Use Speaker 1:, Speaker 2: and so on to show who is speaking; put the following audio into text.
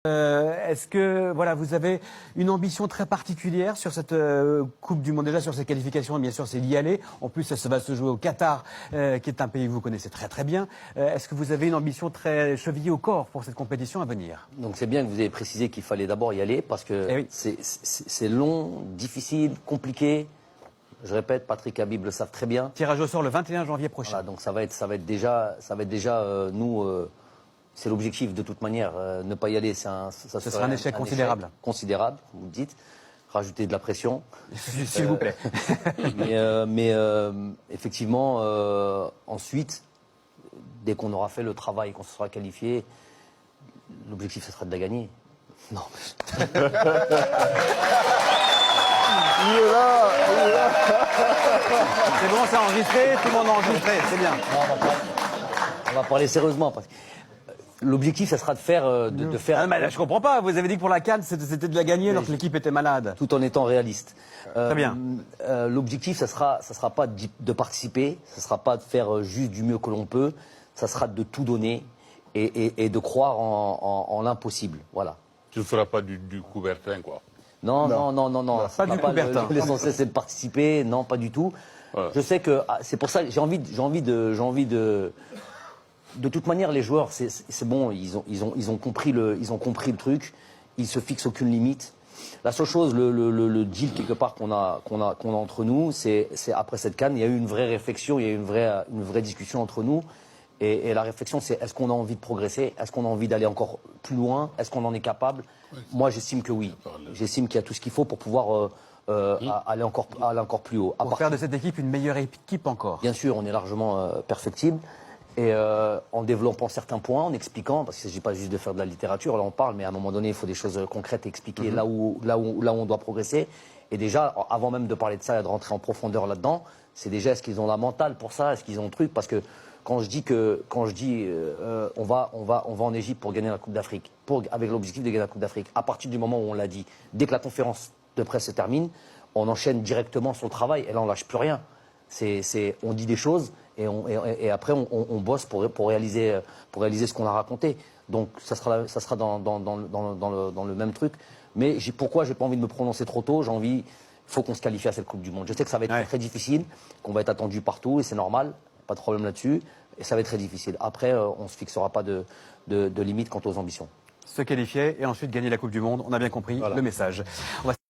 Speaker 1: Est-ce que voilà, vous avez une ambition très particulière sur cette Coupe du Monde, déjà sur ces qualifications, et bien sûr c'est d'y aller. En plus, ça va se jouer au Qatar, qui est un pays que vous connaissez très très bien. Est-ce que vous avez une ambition très chevillée au corps pour cette compétition à venir?
Speaker 2: Donc c'est bien que vous ayez précisé qu'il fallait d'abord y aller parce que
Speaker 1: oui.
Speaker 2: c'est long, difficile, compliqué. Je répète, Patrick et Habib le savent très bien.
Speaker 1: Tirage au sort le 21 janvier prochain.
Speaker 2: Voilà, donc ça va être déjà nous. C'est l'objectif de toute manière. Ne pas y aller,
Speaker 1: Ce sera un échec considérable.
Speaker 2: Considérable, vous le dites. Rajouter de la pression.
Speaker 1: S'il vous plaît.
Speaker 2: mais effectivement, ensuite, dès qu'on aura fait le travail, qu'on se sera qualifié, l'objectif, ce sera de la gagner. Non.
Speaker 3: Il est là, il est là.
Speaker 1: C'est bon, c'est enregistré, tout le monde a enregistré, c'est bien.
Speaker 2: Non, on va parler sérieusement. Parce que l'objectif, ça sera de faire...
Speaker 1: Ah, mais là, je comprends pas, vous avez dit que pour la CAN, c'était de la gagner alors que l'équipe était malade.
Speaker 2: Tout en étant réaliste.
Speaker 1: Très bien.
Speaker 2: L'objectif, ça sera pas de participer, ça sera pas de faire juste du mieux que l'on peut, ça sera de tout donner et de croire en l'impossible. Voilà.
Speaker 3: Tu ne feras pas du Coubertin, quoi.
Speaker 2: Non.
Speaker 1: Pas du Coubertin.
Speaker 2: L'essentiel, c'est de participer. Non, pas du tout. Ouais. Je sais que c'est pour ça que j'ai envie de... De toute manière, les joueurs, c'est bon, ils ont compris le truc. Ils se fixent aucune limite. La seule chose, le deal quelque part qu'on a entre nous, c'est après cette CAN, il y a eu une vraie réflexion, il y a eu une vraie discussion entre nous. Et la réflexion, c'est est-ce qu'on a envie de progresser? Est-ce qu'on a envie d'aller encore plus loin? Est-ce qu'on en est capable? Moi, j'estime que oui. J'estime qu'il y a tout ce qu'il faut pour pouvoir aller encore plus haut.
Speaker 1: Pour faire de cette équipe une meilleure équipe encore.
Speaker 2: Bien sûr, on est largement perfectible. Et en développant certains points, en expliquant, parce qu'il ne s'agit pas juste de faire de la littérature, là on parle, mais à un moment donné, il faut des choses concrètes et expliquer là où on doit progresser. Et déjà, avant même de parler de ça et de rentrer en profondeur là-dedans, c'est déjà est-ce qu'ils ont la mentale pour ça, est-ce qu'ils ont le truc, parce que quand je dis on va en Égypte pour gagner la Coupe d'Afrique, avec l'objectif de gagner la Coupe d'Afrique, à partir du moment où on l'a dit, dès que la conférence de presse se termine, on enchaîne directement sur le travail, et là on lâche plus rien. On dit des choses et après on bosse pour réaliser ce qu'on a raconté. Donc ça sera dans le même truc. Mais pourquoi j'ai pas envie de me prononcer trop tôt? Il faut qu'on se qualifie à cette Coupe du Monde. Je sais que ça va être très difficile, qu'on va être attendu partout et c'est normal, pas de problème là-dessus. Et ça va être très difficile. Après, on se fixera pas de limite quant aux ambitions.
Speaker 1: Se qualifier et ensuite gagner la Coupe du Monde, on a bien compris le message.